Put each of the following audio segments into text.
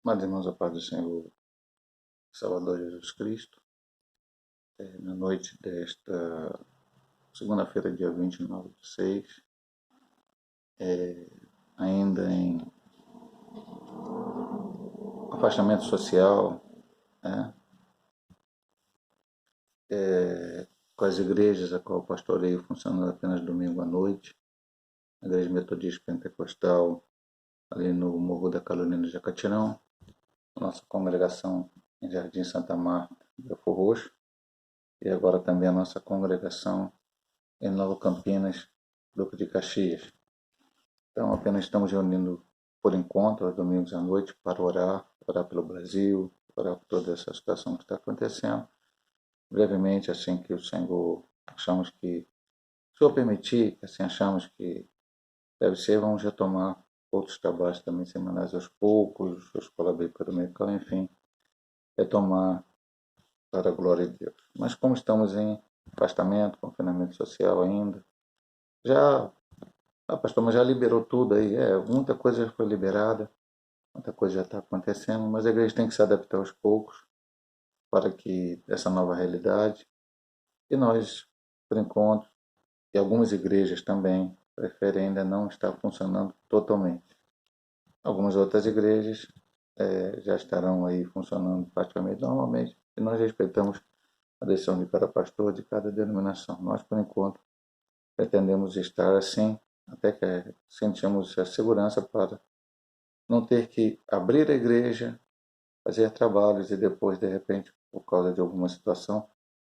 Amados irmãos, a paz do Senhor Salvador Jesus Cristo, na noite desta segunda-feira, dia 29/6, ainda em afastamento social, né, com as igrejas a qual eu pastoreio funcionando apenas domingo à noite, a Igreja Metodista Pentecostal, ali no Morro da Carolina de Jacatirão, nossa congregação em Jardim Santa Marta, Belfor Roxo, e agora também a nossa congregação em Nova Campinas, Duque de Caxias. Então, apenas estamos reunindo por encontro, aos domingos à noite, para orar pelo Brasil, orar por toda essa situação que está acontecendo. Brevemente, assim que o Senhor achamos que, se o Senhor permitir, assim achamos que deve ser, vamos retomar outros trabalhos também semanais aos poucos, a Escola Bíblica Dominical, enfim, retomar para a glória de Deus. Mas como estamos em afastamento, confinamento social ainda, pastor, mas já liberou tudo aí. Muita coisa já foi liberada, muita coisa já está acontecendo, mas a igreja tem que se adaptar aos poucos para que essa nova realidade. E nós, por enquanto, e algumas igrejas também, preferem ainda não estar funcionando totalmente. Algumas outras igrejas já estarão aí funcionando praticamente normalmente, e nós respeitamos a decisão de cada pastor, de cada denominação. Nós, por enquanto, pretendemos estar assim, até que sentimos a segurança para não ter que abrir a igreja, fazer trabalhos e depois, de repente, por causa de alguma situação,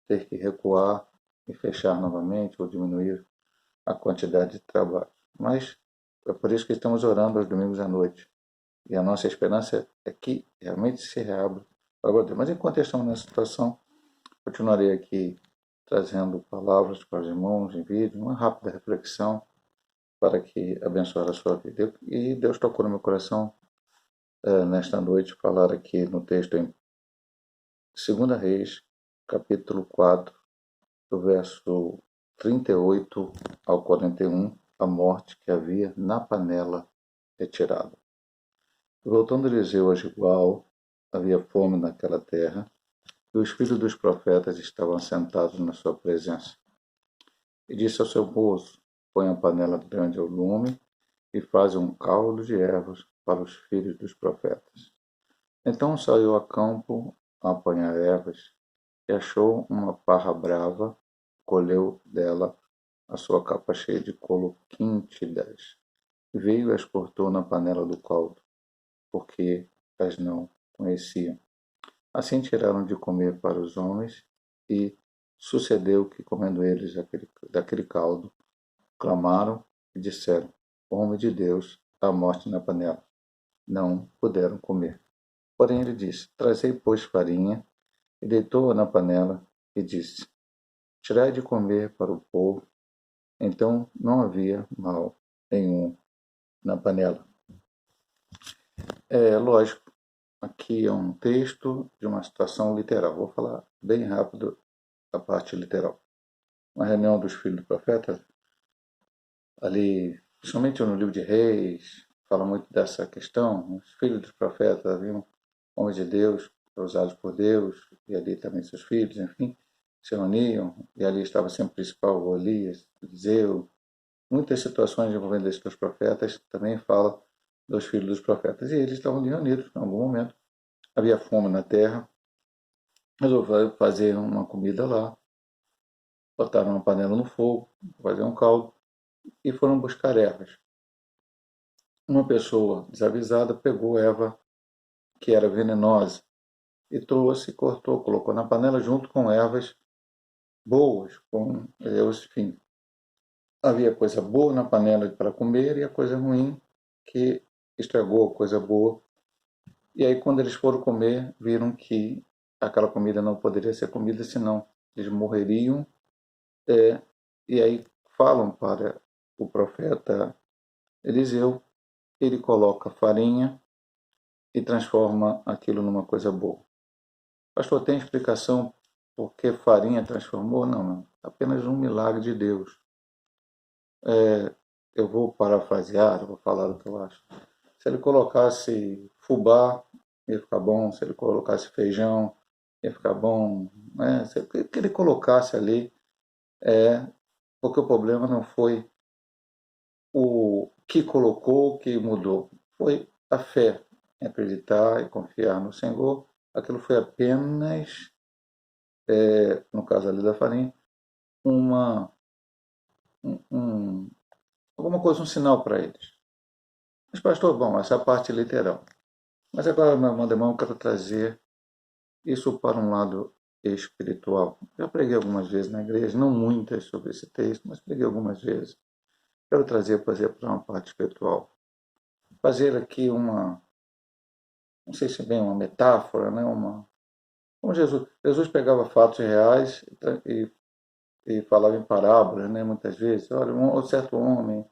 ter que recuar e fechar novamente ou diminuir a quantidade de trabalho. Mas é por isso que estamos orando aos domingos à noite. E a nossa esperança é que realmente se reabra para Deus. Mas enquanto estamos nessa situação, continuarei aqui trazendo palavras para os irmãos em vídeo, uma rápida reflexão para que abençoe a sua vida. E Deus tocou no meu coração nesta noite falar aqui no texto em 2 Reis, capítulo 4, do verso 38 ao 41, a morte que havia na panela retirada. Voltando Eliseu a Gilgal, havia fome naquela terra, e os filhos dos profetas estavam sentados na sua presença. E disse ao seu moço: põe a panela grande ao lume e faz um caldo de ervas para os filhos dos profetas. Então saiu a campo a apanhar ervas e achou uma parra brava, colheu dela a sua capa cheia de coloquíntidas, veio e as cortou na panela do caldo, porque as não conheciam. Assim tiraram de comer para os homens, e sucedeu que, comendo eles daquele caldo, clamaram e disseram: homem de Deus, há morte na panela. Não puderam comer. Porém ele disse: trazei, pois, farinha, e deitou-a na panela, e disse: tirai de comer para o povo. Então não havia mal nenhum na panela. Lógico, aqui é um texto de uma situação literal. Vou falar bem rápido a parte literal. Uma reunião dos filhos do profeta, ali, principalmente no livro de Reis, fala muito dessa questão. Os filhos dos profetas haviam homens de Deus, usados por Deus, e ali também seus filhos, enfim, se reuniam, e ali estava sempre o principal, Elias, Eliseu. Muitas situações envolvendo esses dois profetas também fala dos filhos dos profetas, e eles estavam reunidos em algum momento. Havia fome na terra, resolveram fazer uma comida lá, botaram uma panela no fogo, fazer um caldo, e foram buscar ervas. Uma pessoa desavisada pegou erva que era venenosa e trouxe, cortou, colocou na panela junto com ervas boas, enfim. Havia coisa boa na panela para comer e a coisa ruim que estragou a coisa boa. E aí, quando eles foram comer, viram que aquela comida não poderia ser comida, senão eles morreriam. E aí falam para o profeta Eliseu, ele coloca farinha e transforma aquilo numa coisa boa. Pastor, tem explicação por que farinha transformou? Não. Apenas um milagre de Deus. Eu vou parafrasear, vou falar o que eu acho. Se ele colocasse fubá ia ficar bom, se ele colocasse feijão, ia ficar bom, né? O que ele colocasse ali, porque o problema não foi o que colocou, o que mudou, foi a fé, em acreditar e confiar no Senhor. Aquilo foi apenas, no caso ali da farinha, uma, um, alguma coisa, um sinal para eles. Mas, pastor, bom, essa é a parte literal. Mas agora, meu irmão, eu quero trazer isso para um lado espiritual. Já preguei algumas vezes na igreja, não muitas sobre esse texto, mas preguei algumas vezes. Quero trazer para uma parte espiritual. Fazer aqui não sei se bem uma metáfora, né? Como Jesus pegava fatos reais e falava em parábolas, né? Muitas vezes. Olha, um certo homem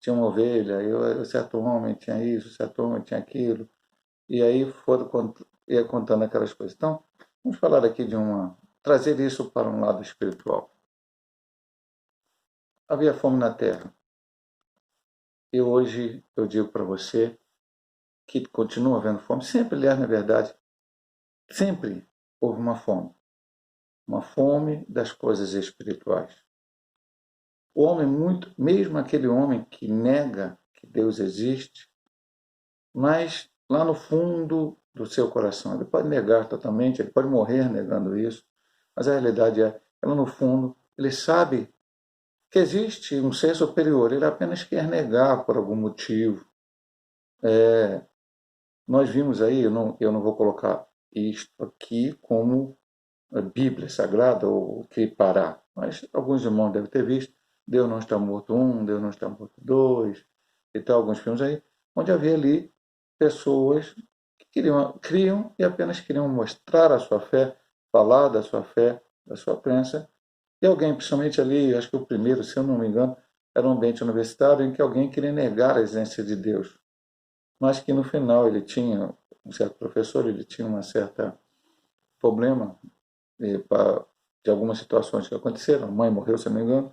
tinha uma ovelha, e um certo homem tinha isso, um certo homem tinha aquilo. E aí ia contando aquelas coisas. Então, vamos falar aqui trazer isso para um lado espiritual. Havia fome na terra. E hoje eu digo para você que continua havendo fome. Sempre, aliás, na verdade, sempre houve uma fome. Uma fome das coisas espirituais. O homem, mesmo aquele homem que nega que Deus existe, mas lá no fundo do seu coração, ele pode negar totalmente, ele pode morrer negando isso, mas a realidade é, lá no fundo, ele sabe que existe um ser superior, ele apenas quer negar por algum motivo. Nós vimos aí, eu não vou colocar isto aqui como a Bíblia Sagrada ou que parar, mas alguns irmãos devem ter visto Deus não está morto um, Deus não está morto dois, e tal, alguns filmes aí, onde havia ali pessoas que criam e apenas queriam mostrar a sua fé, falar da sua fé, da sua crença, e alguém, principalmente ali, acho que o primeiro, se eu não me engano, era um ambiente universitário em que alguém queria negar a existência de Deus, mas que no final ele tinha, um certo professor, ele tinha uma certa problema de algumas situações que aconteceram, a mãe morreu, se não me engano,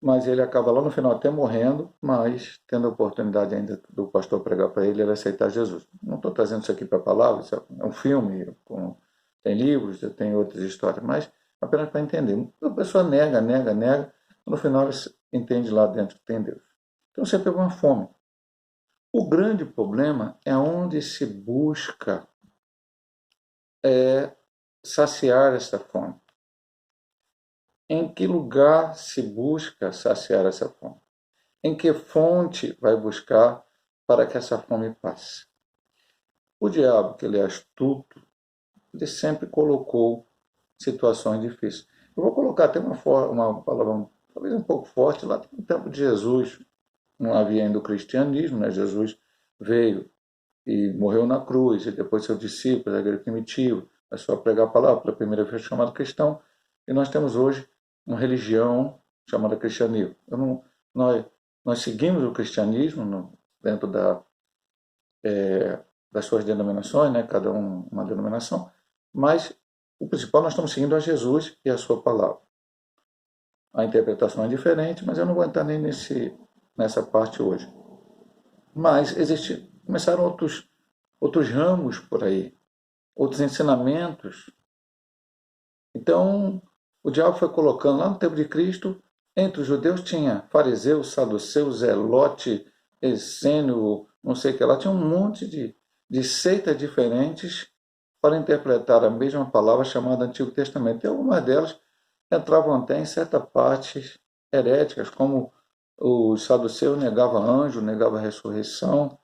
mas ele acaba lá no final até morrendo, mas tendo a oportunidade ainda do pastor pregar para ele, ele aceitar Jesus. Não estou trazendo isso aqui para a palavra, isso é um filme, tem livros, tem outras histórias, mas apenas para entender. A pessoa nega, nega, nega, no final ele entende lá dentro que tem Deus. Então sempre é uma fome. O grande problema é onde se busca saciar essa fome. Em que lugar se busca saciar essa fome? Em que fonte vai buscar para que essa fome passe? O diabo, que ele é astuto, ele sempre colocou situações difíceis. Eu vou colocar até uma palavra talvez um pouco forte, lá no tempo de Jesus, não havia ainda o cristianismo, né? Jesus veio e morreu na cruz, e depois seus discípulos, a igreja primitiva, começou a pregar a palavra, pela primeira vez chamado cristão, e nós temos hoje uma religião chamada cristianismo. Nós, nós seguimos o cristianismo dentro das suas denominações, né? Cada um uma denominação, mas o principal nós estamos seguindo a Jesus e a sua palavra. A interpretação é diferente, mas eu não vou entrar nem nessa parte hoje. Mas começaram outros ramos por aí, outros ensinamentos. Então, o diabo foi colocando lá no tempo de Cristo, entre os judeus tinha fariseu, saduceu, zelote, essênio, não sei o que lá, tinha um monte de seitas diferentes para interpretar a mesma palavra chamada Antigo Testamento. E algumas delas entravam até em certas partes heréticas, como os saduceus negavam anjo, negavam ressurreição,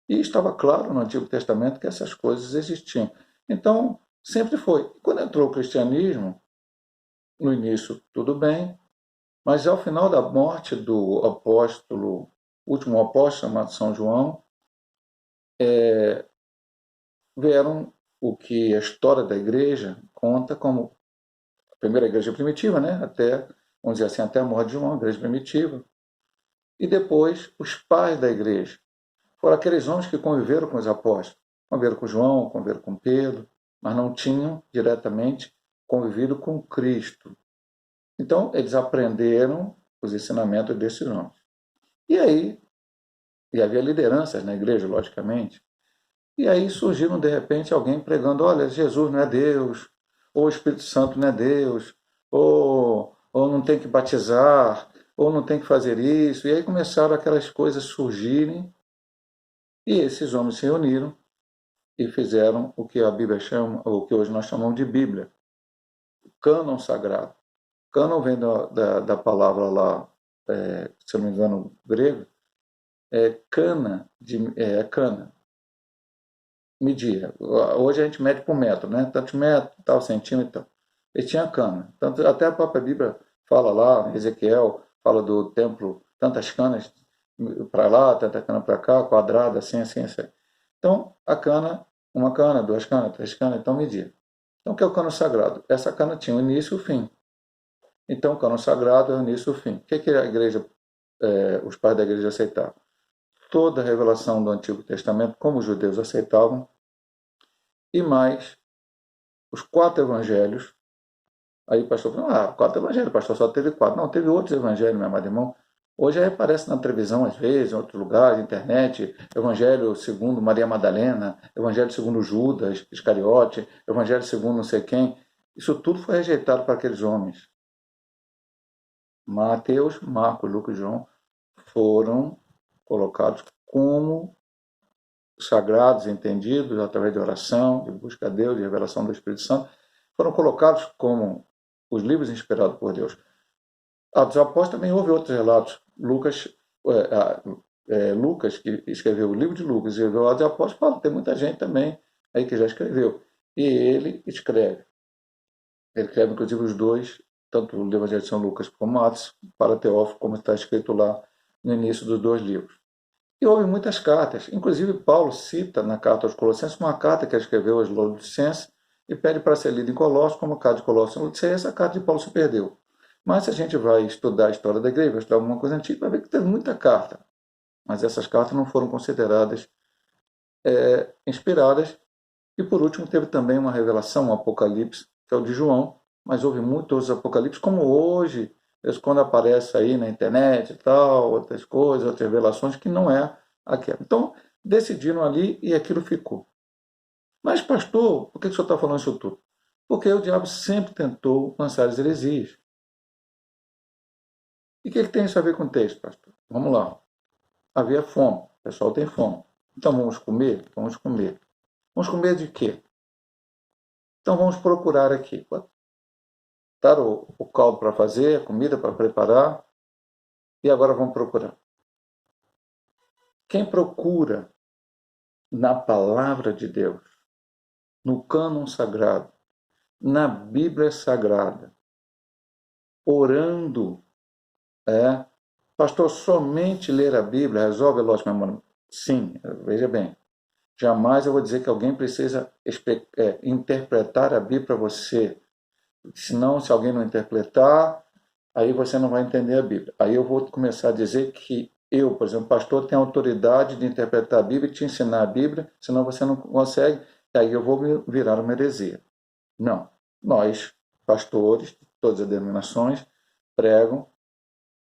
e estava claro no Antigo Testamento que essas coisas existiam. Então, sempre foi. Quando entrou o cristianismo, no início tudo bem, mas ao final da morte do apóstolo, último apóstolo chamado São João, vieram o que a história da igreja conta como a primeira igreja primitiva, né? Até, vamos dizer assim, até a morte de João, a igreja primitiva. E depois os pais da igreja. Foram aqueles homens que conviveram com os apóstolos. Conviveram com João, conviveram com Pedro, mas não tinham diretamente convivido com Cristo. Então, eles aprenderam os ensinamentos desses homens. E aí, e havia lideranças na igreja, logicamente, E aí surgiram, de repente, alguém pregando, olha, Jesus não é Deus, ou o Espírito Santo não é Deus, ou não tem que batizar, ou não tem que fazer isso. E aí começaram aquelas coisas surgirem, e esses homens se reuniram e fizeram o que a Bíblia chama, o que hoje nós chamamos de Bíblia, cânon sagrado. Cânon vem da palavra lá, se eu não me engano, grego, cana, media. Hoje a gente mede por metro, né? Tantos metros, tal centímetro e tal. Ele tinha cana. Tanto, até a própria Bíblia fala lá, Ezequiel fala do templo, tantas canas para lá, tanta cana para cá, quadrada, assim, assim, assim. Então, a cana, uma cana, duas canas, três canas, então media. Então, o que é o cano sagrado? Essa cana tinha o início e o fim. Então, o cano sagrado é o início e o fim. O que a igreja, os pais da igreja aceitavam? Toda a revelação do Antigo Testamento, como os judeus aceitavam, e mais os quatro evangelhos. Aí o pastor falou, quatro evangelhos, pastor, só teve quatro. Não, teve outros evangelhos, meu amado irmão. Hoje aí aparece na televisão, às vezes, em outros lugares, internet, Evangelho segundo Maria Madalena, Evangelho segundo Judas Iscariote, Evangelho segundo não sei quem. Isso tudo foi rejeitado para aqueles homens. Mateus, Marcos, Lucas e João foram colocados como sagrados, entendidos, através de oração, de busca a Deus, de revelação do Espírito Santo, foram colocados como os livros inspirados por Deus. Atos Apóstolos também houve outros relatos. Lucas, que escreveu o livro de Lucas, e escreveu Atos Apóstolos, fala, tem muita gente também aí que já escreveu. E ele escreve. Ele escreve, inclusive, os dois, tanto o Evangelho de São Lucas como Atos, para Teófilo, como está escrito lá no início dos dois livros. E houve muitas cartas. Inclusive, Paulo cita na carta aos Colossenses uma carta que ele escreveu aos Laodicenses e pede para ser lida em Colossos, como a carta de Colossos e Laodicenses, essa carta de Paulo se perdeu. Mas se a gente vai estudar a história da igreja, vai estudar alguma coisa antiga, vai ver que teve muita carta. Mas essas cartas não foram consideradas inspiradas. E por último, teve também uma revelação, um Apocalipse, que é o de João, mas houve muitos outros Apocalipses, como hoje, quando aparece aí na internet e tal, outras coisas, outras revelações, que não é aquela. Então, decidiram ali e aquilo ficou. Mas, pastor, por que o senhor está falando isso tudo? Porque o diabo sempre tentou lançar as heresias. E o que tem isso a ver com o texto, pastor? Vamos lá. Havia fome, o pessoal tem fome. Então vamos comer? Vamos comer. Vamos comer de quê? Então vamos procurar aqui. Botar o caldo para fazer, a comida para preparar. E agora vamos procurar. Quem procura na palavra de Deus, no cânon sagrado, na Bíblia Sagrada, orando, pastor, somente ler a Bíblia resolve a lógica memória? Sim, veja bem. Jamais eu vou dizer que alguém precisa interpretar a Bíblia para você. Senão, se alguém não interpretar, aí você não vai entender a Bíblia. Aí eu vou começar a dizer que eu, por exemplo, pastor, tenho autoridade de interpretar a Bíblia e te ensinar a Bíblia, senão você não consegue, e aí eu vou virar uma heresia. Não. Nós, pastores, de todas as denominações, pregam,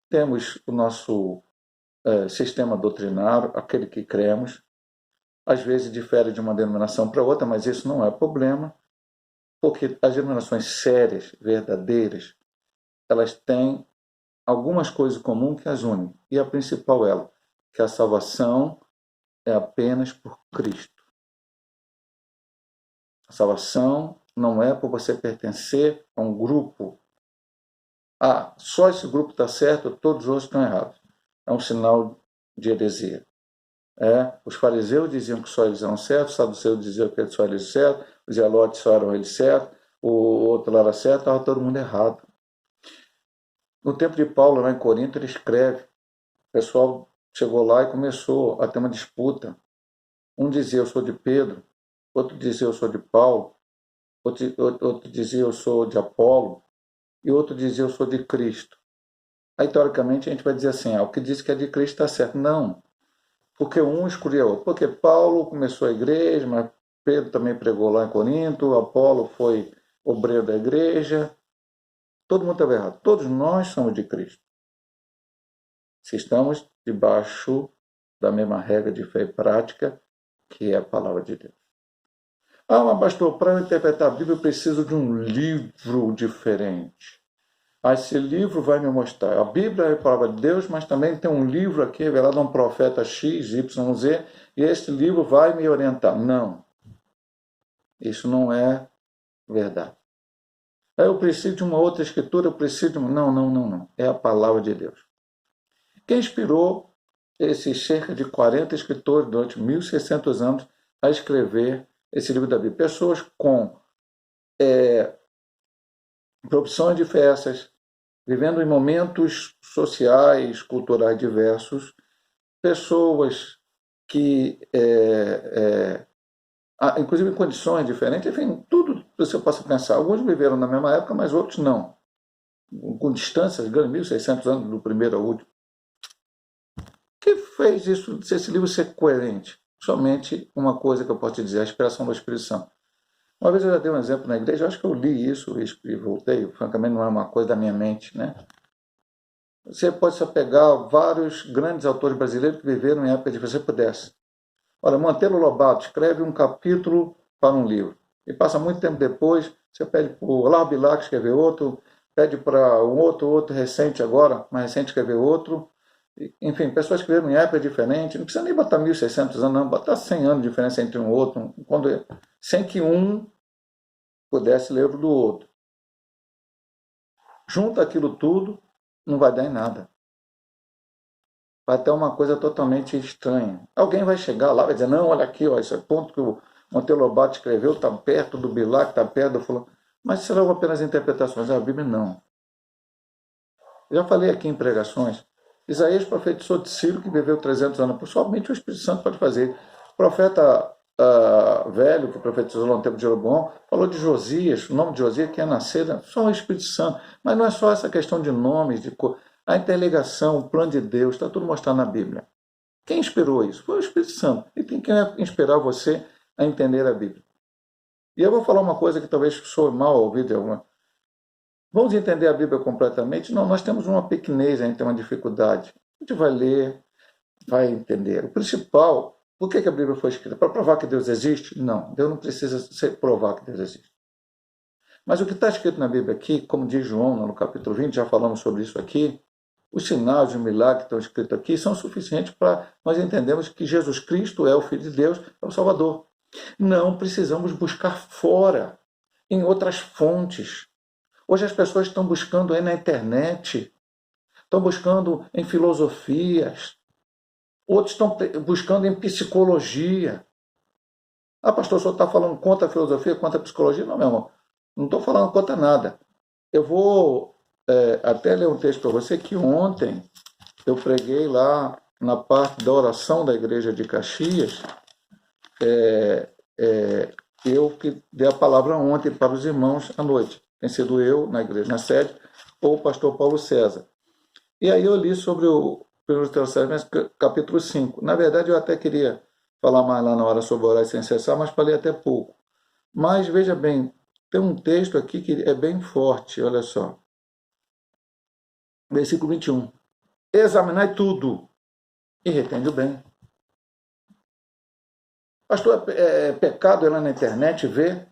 temos o nosso sistema doutrinário, aquele que cremos, às vezes difere de uma denominação para outra, mas isso não é problema, porque as denominações sérias, verdadeiras, elas têm algumas coisas em comum que as unem. E a principal é que a salvação é apenas por Cristo. A salvação não é por você pertencer a um grupo. Só esse grupo está certo, todos os outros estão errados. É um sinal de heresia. Os fariseus diziam que só eles eram certos, os saduceus diziam que só eles eram certos, os zelotes só eram eles certos, o outro lá era certo, estava todo mundo errado. No tempo de Paulo, lá em Corinto, ele escreve. O pessoal chegou lá e começou a ter uma disputa. Um dizia eu sou de Pedro, outro dizia eu sou de Paulo, outro dizia eu sou de Apolo, e outro dizia eu sou de Cristo. Aí, teoricamente, a gente vai dizer assim, o que diz que é de Cristo está certo. Não, porque um escolheu outro. Porque Paulo começou a igreja, mas Pedro também pregou lá em Corinto, Apolo foi obreiro da igreja. Todo mundo estava errado. Todos nós somos de Cristo. Se estamos debaixo da mesma regra de fé e prática, que é a palavra de Deus. Ah, mas pastor, para eu interpretar a Bíblia eu preciso de um livro diferente. Ah, esse livro vai me mostrar. A Bíblia é a palavra de Deus, mas também tem um livro aqui revelado a um profeta X, Y, Z, e esse livro vai me orientar. Não, isso não é verdade. Ah, eu preciso de uma outra escritura, eu preciso de uma... Não, não, não, não. É a palavra de Deus. Quem inspirou esses cerca de 40 escritores durante 1.600 anos a escrever esse livro da Bíblia? Pessoas com profissões diversas, vivendo em momentos sociais, culturais diversos, pessoas que, inclusive em condições diferentes, enfim, tudo que você possa pensar. Alguns viveram na mesma época, mas outros não, com distâncias grandes, 1.600 anos do primeiro ao último. O que fez isso, esse livro ser coerente? Somente uma coisa que eu posso te dizer, a inspiração do Espírito Santo. Uma vez eu já dei um exemplo na igreja, eu acho que eu li isso e voltei, francamente não é uma coisa da minha mente, né? Você pode só pegar vários grandes autores brasileiros que viveram em época de você pudesse. Olha, Monteiro Lobato escreve um capítulo para um livro. E passa muito tempo depois, você pede para o Olavo Bilac escrever outro, pede para um outro recente agora, mais recente escrever outro. Enfim, pessoas escreveram em época diferente. Não precisa nem botar 1.600 anos, não. Botar 100 anos de diferença entre um e outro, sem que um pudesse ler o do outro. Junta aquilo tudo, não vai dar em nada. Vai ter uma coisa totalmente estranha. Alguém vai chegar lá e vai dizer, não, olha aqui, ó, esse é o ponto que o Monteiro Lobato escreveu, está perto do Bilac, está perto do fulano. Mas serão apenas interpretações. A Bíblia não. Eu já falei aqui em pregações, Isaías profetizou de Ciro, que viveu 300 anos. Somente o Espírito Santo pode fazer. O profeta velho, que profetizou no tempo de Jeroboão, falou de Josias, o nome de Josias que ia nascer, só o Espírito Santo. Mas não é só essa questão de nomes, a interligação, o plano de Deus, está tudo mostrado na Bíblia. Quem inspirou isso? Foi o Espírito Santo. E tem que inspirar você a entender a Bíblia. E eu vou falar uma coisa que talvez soe mal ouvido alguma. Vamos entender a Bíblia completamente? Não, nós temos uma pequenez, a gente tem uma dificuldade. A gente vai ler, vai entender. O principal, por que a Bíblia foi escrita? Para provar que Deus existe? Não, Deus não precisa provar que Deus existe. Mas o que está escrito na Bíblia aqui, como diz João no capítulo 20, já falamos sobre isso aqui, os sinais e os milagres que estão escritos aqui são suficientes para nós entendermos que Jesus Cristo é o Filho de Deus, é o Salvador. Não precisamos buscar fora, em outras fontes. Hoje as pessoas estão buscando aí na internet, estão buscando em filosofias, outros estão buscando em psicologia. Ah, pastor, o senhor está falando contra a filosofia, contra a psicologia? Não, meu irmão, não estou falando contra nada. Eu vou até ler um texto para você que ontem eu preguei lá na parte da oração da igreja de Caxias. Eu que dei a palavra ontem para os irmãos à noite. Tem sido eu na igreja, na sede, ou o pastor Paulo César. E aí eu li sobre o 1 Tessalonicenses, capítulo 5. Na verdade, eu até queria falar mais lá na hora sobre orar sem cessar, mas falei até pouco. Mas, veja bem, tem um texto aqui que é bem forte, olha só. Versículo 21. Examinai tudo e retende o bem. Pastor, é pecado ir lá na internet ver?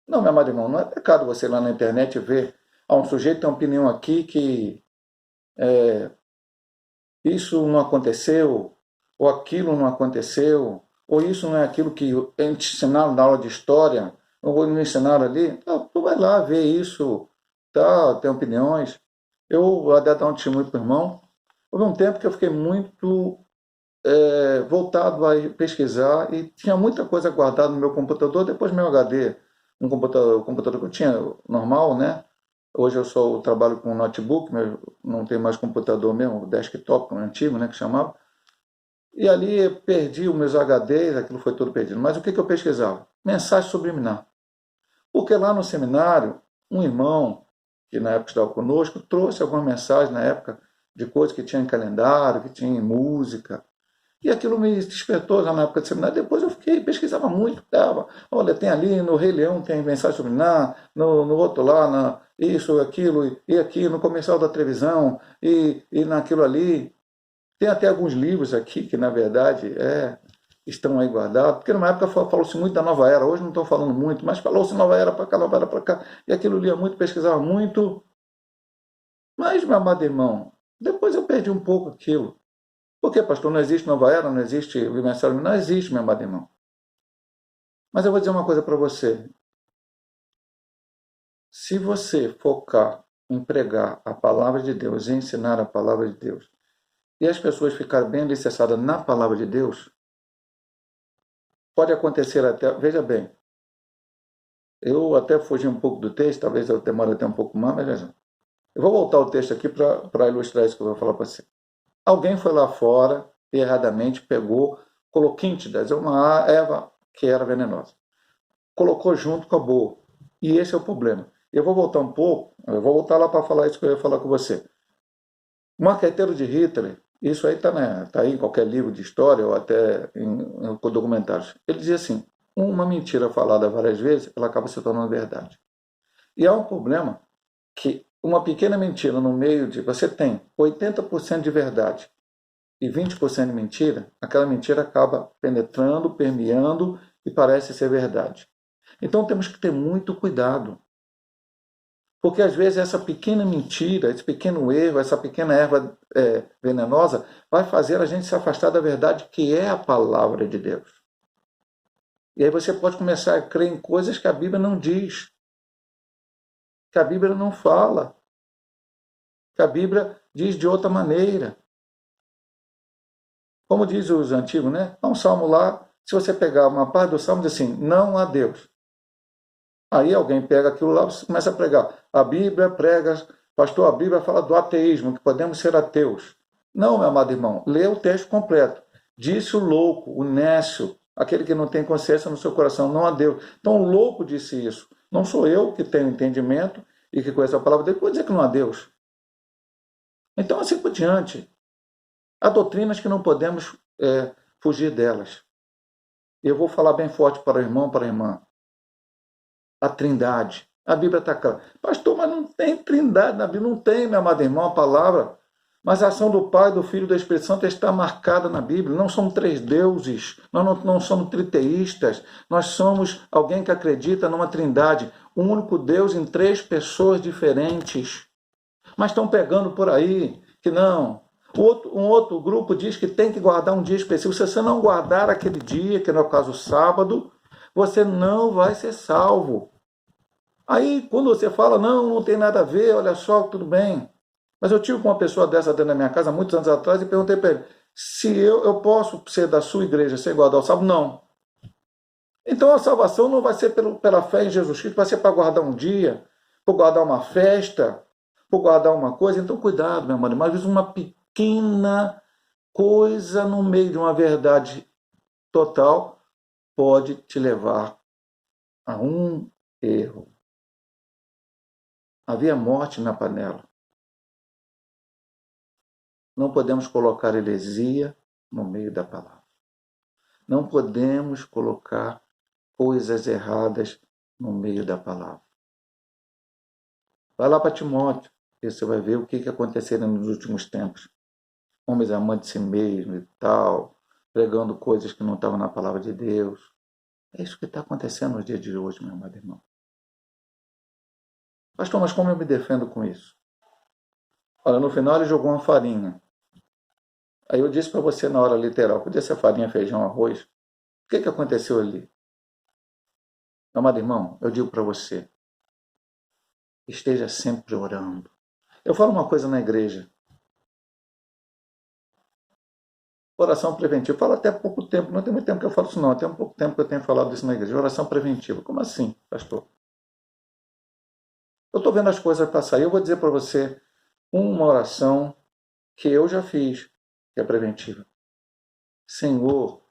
Não, meu amado irmão, não é pecado você ir lá na internet ver. Um sujeito tem uma opinião aqui que isso não aconteceu, ou aquilo não aconteceu, ou isso não é aquilo que te ensinaram na aula de história, ou me ensinaram ali. Tu vai lá ver isso, tá, tem opiniões. Eu vou até dar um testemunho para o irmão. Houve um tempo que eu fiquei muito voltado a pesquisar e tinha muita coisa guardada no meu computador, depois meu HD, o computador que eu tinha normal, né? Hoje eu trabalho com notebook, mas não tenho mais computador mesmo, desktop, como é antigo, né, que chamava. E ali eu perdi os meus HDs, aquilo foi tudo perdido. Mas o que eu pesquisava? Mensagem subliminar. Porque lá no seminário, um irmão, que na época estava conosco, trouxe algumas mensagens na época de coisas que tinha em calendário, que tinha em música. E aquilo me despertou já na época de seminário. Depois eu pesquisava muito. Olha, tem ali no Rei Leão, tem mensagem subliminar, no outro lá, isso, aquilo, e aqui, no comercial da televisão, e naquilo ali. Tem até alguns livros aqui que, na verdade, estão aí guardados, porque numa época falou-se muito da nova era, hoje não estão falando muito, mas falou-se nova era para cá, nova era para cá, e aquilo lia muito, pesquisava muito. Mas, meu amado irmão, depois eu perdi um pouco aquilo. Por que, pastor? Não existe nova era, não existe vivencial? Não existe, meu amado irmão. Mas eu vou dizer uma coisa para você. Se você focar em pregar a palavra de Deus e ensinar a palavra de Deus, e as pessoas ficarem bem alicerçadas na palavra de Deus, pode acontecer até, veja bem, eu até fugi um pouco do texto, talvez eu demore até um pouco mais, mas veja. Eu vou voltar ao texto aqui para ilustrar isso que eu vou falar para você. Alguém foi lá fora e erradamente pegou, colocou quíntidas, uma erva que era venenosa. Colocou junto com a boa. E esse é o problema. Eu vou voltar um pouco, eu vou voltar lá para falar isso que eu ia falar com você. O marqueteiro de Hitler, isso aí está tá aí em qualquer livro de história ou até em documentários. Ele dizia assim, uma mentira falada várias vezes, ela acaba se tornando verdade. E há um problema que uma pequena mentira no meio de... Você tem 80% de verdade e 20% de mentira, aquela mentira acaba penetrando, permeando e parece ser verdade. Então temos que ter muito cuidado. Porque às vezes essa pequena mentira, esse pequeno erro, essa pequena erva venenosa vai fazer a gente se afastar da verdade que é a palavra de Deus. E aí você pode começar a crer em coisas que a Bíblia não diz, que a Bíblia não fala, que a Bíblia diz de outra maneira. Como diz os antigos, né? Há um salmo lá, se você pegar uma parte do salmo, diz assim, não há Deus. Aí alguém pega aquilo lá e começa a pregar. A Bíblia prega, pastor, a Bíblia fala do ateísmo, que podemos ser ateus. Não, meu amado irmão, lê o texto completo. Disse o louco, o nécio, aquele que não tem consciência no seu coração, não há Deus. Então o louco disse isso. Não sou eu que tenho entendimento e que conheço a palavra dele, vou dizer que não há Deus. Então assim por diante. Há doutrinas que não podemos fugir delas. Eu vou falar bem forte para o irmão, para a irmã. A trindade. A Bíblia está clara. Pastor, mas não tem trindade na Bíblia. Não tem, meu amado irmão, a palavra. Mas a ação do Pai, do Filho e do Espírito Santo está marcada na Bíblia. Não somos três deuses. Nós não somos triteístas. Nós somos alguém que acredita numa trindade. Um único Deus em três pessoas diferentes. Mas estão pegando por aí que não. Um outro grupo diz que tem que guardar um dia específico. Se você não guardar aquele dia, que no caso o sábado, você não vai ser salvo. Aí, quando você fala, não tem nada a ver, olha só, tudo bem. Mas eu tive com uma pessoa dessa dentro da minha casa, muitos anos atrás, e perguntei para ele, se eu posso ser da sua igreja, sem guardar o sábado? Não. Então a salvação não vai ser pela fé em Jesus Cristo, vai ser para guardar um dia, para guardar uma festa, para guardar uma coisa. Então cuidado, meu irmão, mas às vezes uma pequena coisa no meio de uma verdade total pode te levar a um erro. Havia morte na panela. Não podemos colocar heresia no meio da palavra. Não podemos colocar coisas erradas no meio da palavra. Vai lá para Timóteo, e você vai ver o que aconteceu nos últimos tempos. Homens amantes de si mesmos e tal, pregando coisas que não estavam na palavra de Deus. É isso que está acontecendo nos dias de hoje, meu amado irmão. Pastor, mas como eu me defendo com isso? Olha, no final ele jogou uma farinha. Aí eu disse para você na hora literal, podia ser farinha, feijão, arroz. O que aconteceu ali? Meu amado irmão, eu digo para você, esteja sempre orando. Eu falo uma coisa na igreja. Oração preventiva. Eu falo até há pouco tempo, não tem muito tempo que eu falo isso não, até um pouco tempo que eu tenho falado isso na igreja. Oração preventiva. Como assim, pastor? Eu estou vendo as coisas passar. Eu vou dizer para você uma oração que eu já fiz, que é preventiva. Senhor,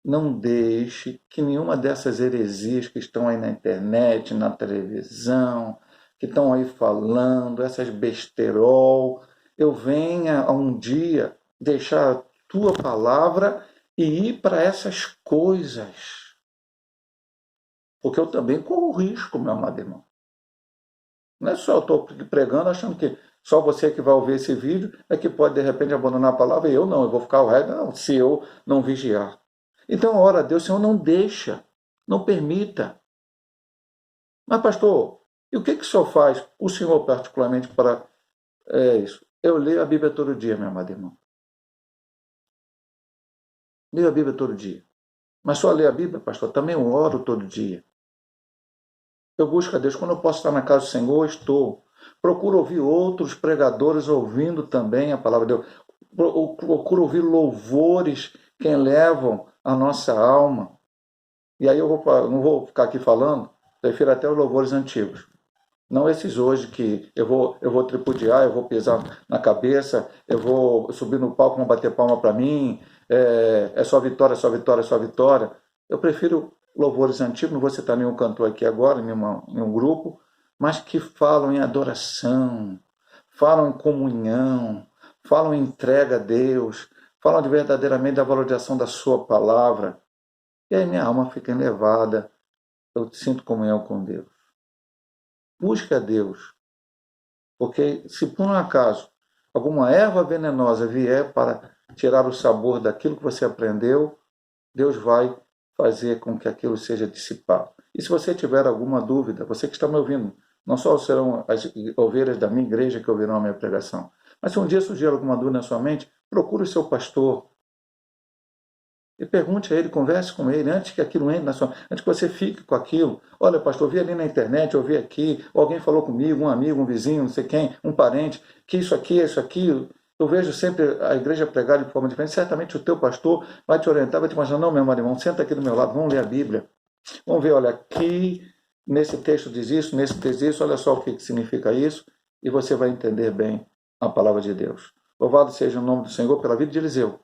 não deixe que nenhuma dessas heresias que estão aí na internet, na televisão, que estão aí falando, essas besterol, eu venha a um dia deixar a tua palavra e ir para essas coisas. Porque eu também corro risco, meu amado irmão. Não é só eu estou pregando achando que só você que vai ouvir esse vídeo é que pode de repente abandonar a palavra e eu não, eu vou ficar o resto, não, se eu não vigiar. Então, ora a Deus, Senhor, não deixa, não permita. Mas, pastor, e o que o senhor faz, o senhor particularmente, para isso? Eu leio a Bíblia todo dia, meu amado irmão. Leio a Bíblia todo dia. Mas só ler a Bíblia, pastor, também eu oro todo dia. Eu busco a Deus. Quando eu posso estar na casa do Senhor, estou. Procuro ouvir outros pregadores ouvindo também a palavra de Deus. Procuro ouvir louvores que elevam a nossa alma. E aí não vou ficar aqui falando, prefiro até os louvores antigos. Não esses hoje que eu vou tripudiar, eu vou pisar na cabeça, eu vou subir no palco, vão bater palma para mim, é só vitória, só vitória, só vitória. Eu prefiro louvores antigos, não vou citar nenhum cantor aqui agora, em um grupo, mas que falam em adoração, falam em comunhão, falam em entrega a Deus, falam de verdadeiramente da valorização da sua palavra. E aí minha alma fica elevada, eu sinto comunhão com Deus. Busque a Deus, porque se por um acaso alguma erva venenosa vier para tirar o sabor daquilo que você aprendeu, Deus vai fazer com que aquilo seja dissipado. E se você tiver alguma dúvida, você que está me ouvindo, não só serão as ovelhas da minha igreja que ouvirão a minha pregação, mas se um dia surgir alguma dúvida na sua mente, procure o seu pastor, e pergunte a ele, converse com ele, antes que aquilo entre na sua... Antes que você fique com aquilo. Olha, pastor, eu vi ali na internet, eu vi aqui, alguém falou comigo, um amigo, um vizinho, não sei quem, um parente, que isso aqui, isso aqui. Eu vejo sempre a igreja pregar de forma diferente. Certamente o teu pastor vai te orientar, vai te mostrar, não, meu irmão, senta aqui do meu lado, vamos ler a Bíblia. Vamos ver, olha, aqui, nesse texto diz isso, nesse texto diz isso, olha só o que significa isso, e você vai entender bem a palavra de Deus. Louvado seja o nome do Senhor pela vida de Eliseu.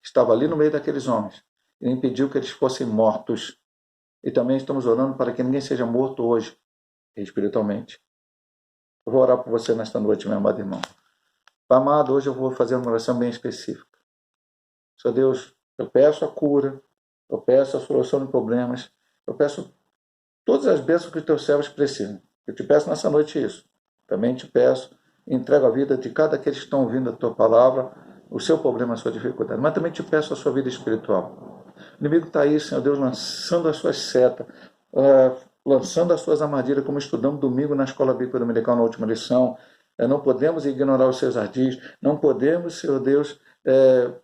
Estava ali no meio daqueles homens. Ele impediu que eles fossem mortos. E também estamos orando para que ninguém seja morto hoje, espiritualmente. Eu vou orar por você nesta noite, meu amado irmão. Pai amado, hoje eu vou fazer uma oração bem específica. Senhor Deus, eu peço a cura, eu peço a solução de problemas, eu peço todas as bênçãos que os teus servos precisam. Eu te peço nessa noite isso. Também te peço, entrego a vida de cada aqueles que estão ouvindo a tua palavra, o seu problema, a sua dificuldade. Mas também te peço a sua vida espiritual. O inimigo está aí, Senhor Deus, lançando as suas setas, lançando as suas armadilhas, como estudamos domingo na Escola Bíblica Dominical na última lição. Não podemos ignorar os seus ardis, não podemos, Senhor Deus,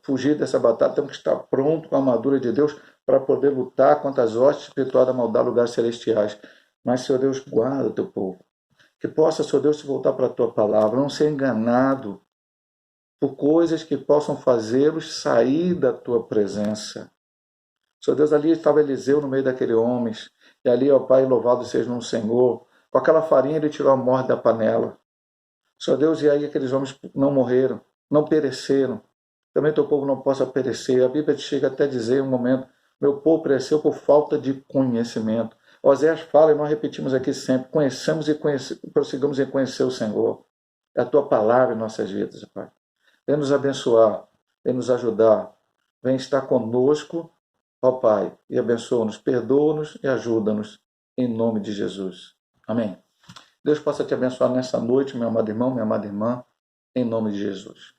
fugir dessa batalha. Temos que estar pronto com a armadura de Deus para poder lutar contra as hostes espirituais da maldade, lugares celestiais. Mas, Senhor Deus, guarda o teu povo. Que possa, Senhor Deus, se voltar para a tua palavra, não ser enganado por coisas que possam fazê-los sair da tua presença. Senhor Deus, ali estava Eliseu no meio daqueles homens, e ali, ó Pai, louvado seja no Senhor, com aquela farinha ele tirou a morte da panela. Senhor Deus, e aí aqueles homens não morreram, não pereceram. Também teu povo não possa perecer. A Bíblia chega até a dizer em um momento, meu povo pereceu por falta de conhecimento. Oséias fala, e nós repetimos aqui sempre, conheçamos e prossigamos em conhecer o Senhor. É a tua palavra em nossas vidas, Pai. Vem nos abençoar, vem nos ajudar, vem estar conosco, ó Pai, e abençoa-nos, perdoa-nos e ajuda-nos, em nome de Jesus. Amém. Deus possa te abençoar nessa noite, meu amado irmão, minha amada irmã, em nome de Jesus.